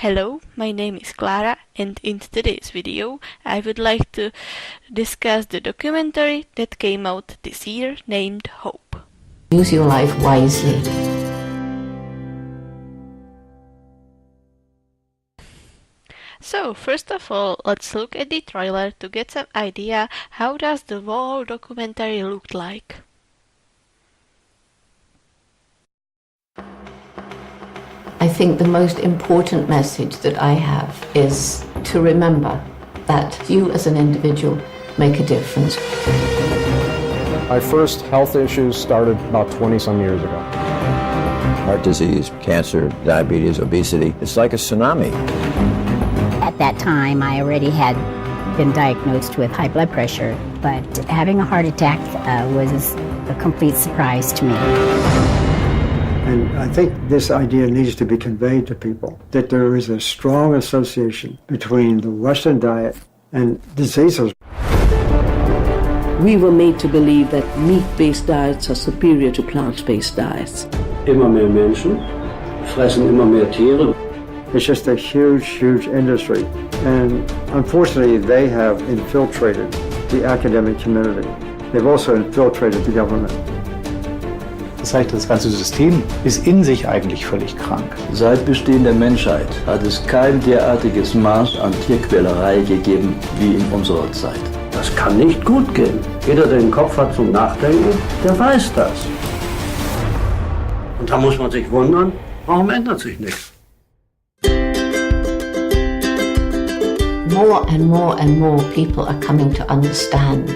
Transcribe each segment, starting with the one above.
Hello, my name is Clara, and in today's video I would like to discuss the documentary that came out this year named Hope. Use your life wisely. So first of all, let's look at the trailer to get some idea how does the whole documentary look like. I think the most important message that I have is to remember that you as an individual make a difference. My first health issues started about 20-some years ago. Heart disease, cancer, diabetes, obesity, it's like a tsunami. At that time, I already had been diagnosed with high blood pressure, but having a heart attack was a complete surprise to me. And I think this idea needs to be conveyed to people, that there is a strong association between the Western diet and diseases. We were made to believe that meat-based diets are superior to plant-based diets. Immer mehr Menschen fressen immer mehr Tiere. It's just a huge, huge industry. And unfortunately, they have infiltrated the academic community. They've also infiltrated the government. Das heißt, das ganze System ist in sich eigentlich völlig krank. Seit Bestehen der Menschheit hat es kein derartiges Maß an Tierquälerei gegeben wie in unserer Zeit. Das kann nicht gut gehen. Jeder, der den Kopf hat zum Nachdenken, der weiß das. Und da muss man sich wundern, warum ändert sich nichts? More and more and more people are coming to understand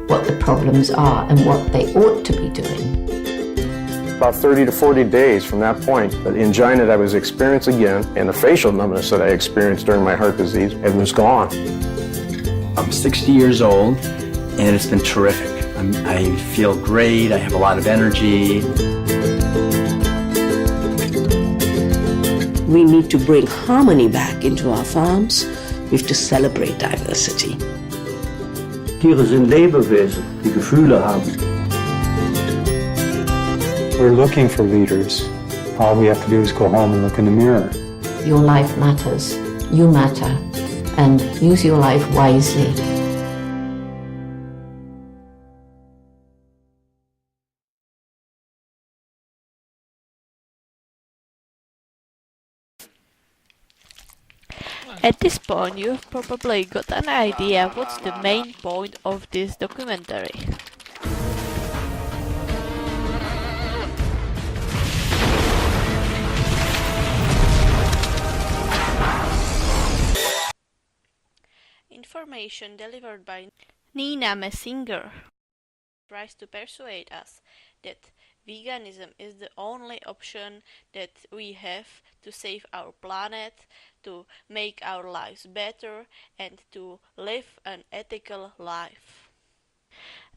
what the problems are and what they ought to be doing. About 30 to 40 days from that point, the angina that I was experiencing again and the facial numbness that I experienced during my heart disease, it was gone. I'm 60 years old and it's been terrific. I feel great, I have a lot of energy. We need to bring harmony back into our farms. We have to celebrate diversity. Tiere sind Lebewesen, die Gefühle haben. We're looking for leaders. All we have to do is go home and look in the mirror. Your life matters, you matter, and use your life wisely. At this point you have probably got an idea what's the main point of this documentary. Information delivered by Nina Messinger tries to persuade us that veganism is the only option that we have to save our planet, to make our lives better, and to live an ethical life.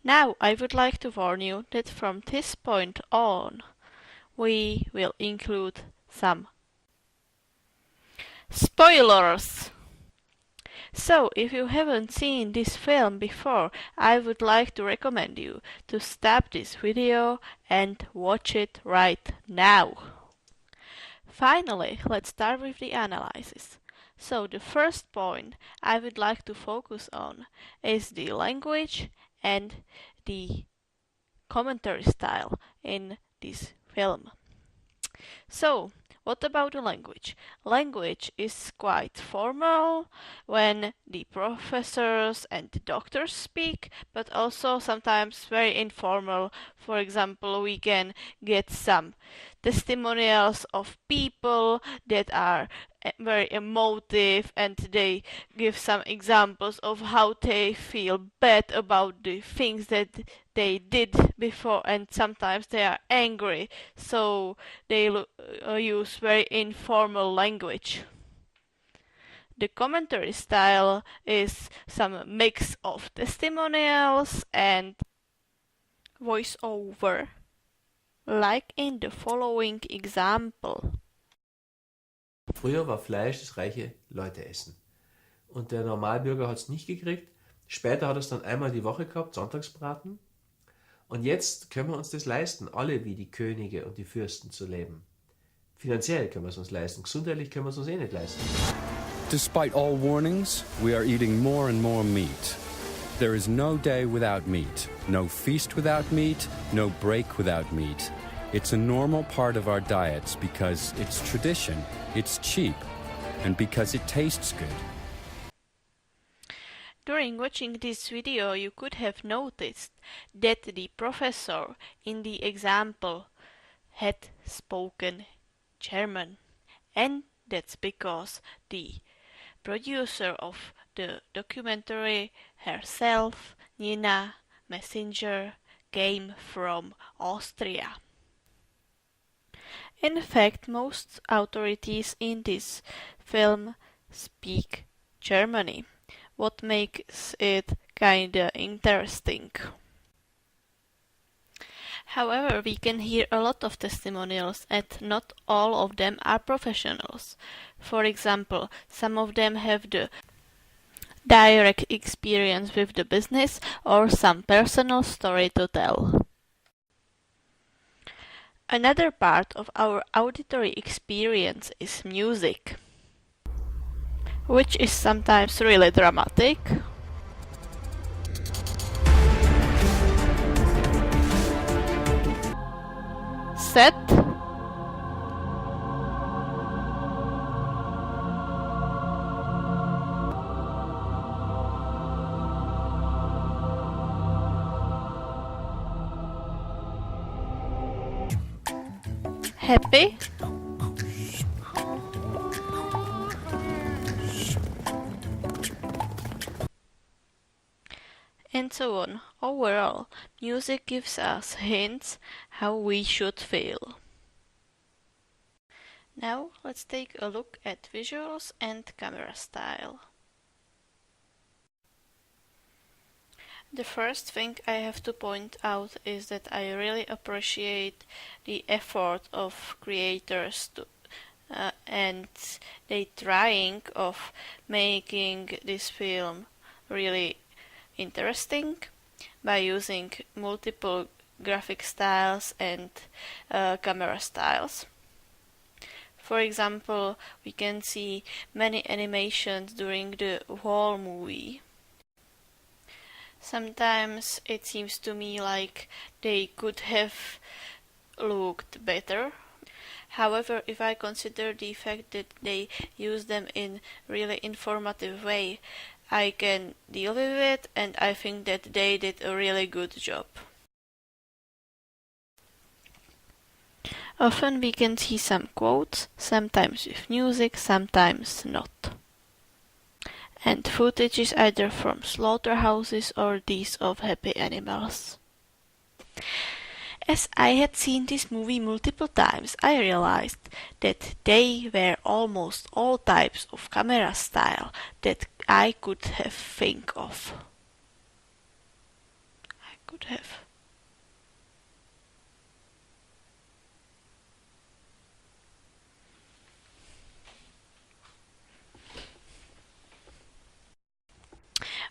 Now I would like to warn you that from this point on we will include some spoilers. So, if you haven't seen this film before, I would like to recommend you to stop this video and watch it right now. Finally, let's start with the analysis. So, the first point I would like to focus on is the language and the commentary style in this film. So, what about the language? Language is quite formal when the professors and the doctors speak, but also sometimes very informal. For example, we can get some testimonials of people that are very emotive and they give some examples of how they feel bad about the things that they did before, and sometimes they are angry, so they use very informal language. The commentary style is some mix of testimonials and voiceover, like in the following example. Früher war Fleisch das reiche Leute essen. Und der Normalbürger hat es nicht gekriegt. Später hat er es dann einmal die Woche gehabt, Sonntagsbraten. Und jetzt können wir uns das leisten, alle wie die Könige und die Fürsten zu leben. Finanziell können wir es uns leisten, gesundheitlich können wir es uns eh nicht leisten. Despite all warnings, we are eating more and more meat. There is no day without meat, no feast without meat, no break without meat. It's a normal part of our diets because it's tradition, it's cheap, and because it tastes good. During watching this video, you could have noticed that the professor in the example had spoken German, and that's because the producer of the documentary herself, Nina Messenger, came from Austria. In fact, most authorities in this film speak Germany, what makes it kinda interesting. However, we can hear a lot of testimonials and not all of them are professionals. For example, some of them have the direct experience with the business or some personal story to tell. Another part of our auditory experience is music, which is sometimes really dramatic. Set. Happy. And so on. Overall, music gives us hints how we should feel. Now let's take a look at visuals and camera style. The first thing I have to point out is that I really appreciate the effort of creators and they trying of making this film really interesting by using multiple graphic styles and camera styles. For example, we can see many animations during the whole movie. Sometimes it seems to me like they could have looked better. However, if I consider the fact that they use them in really informative way, I can deal with it and I think that they did a really good job. Often we can see some quotes, sometimes with music, sometimes not. And footage is either from slaughterhouses or these of happy animals. As I had seen this movie multiple times, I realized that they were almost all types of camera style that I could have think of.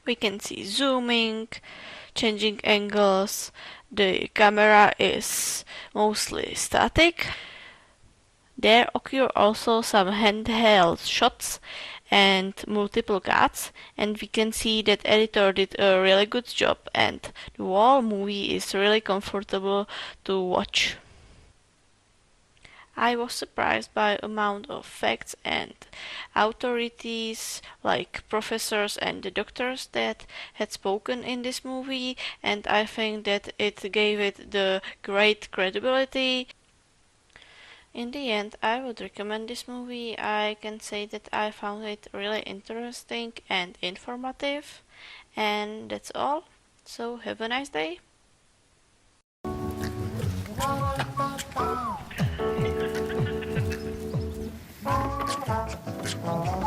We can see zooming, changing angles, the camera is mostly static. There occur also some handheld shots and multiple cuts, and we can see that editor did a really good job and the whole movie is really comfortable to watch. I was surprised by amount of facts and authorities like professors and the doctors that had spoken in this movie, and I think that it gave it the great credibility. In the end, I would recommend this movie. I can say that I found it really interesting and informative, and that's all. So have a nice day. Thank you.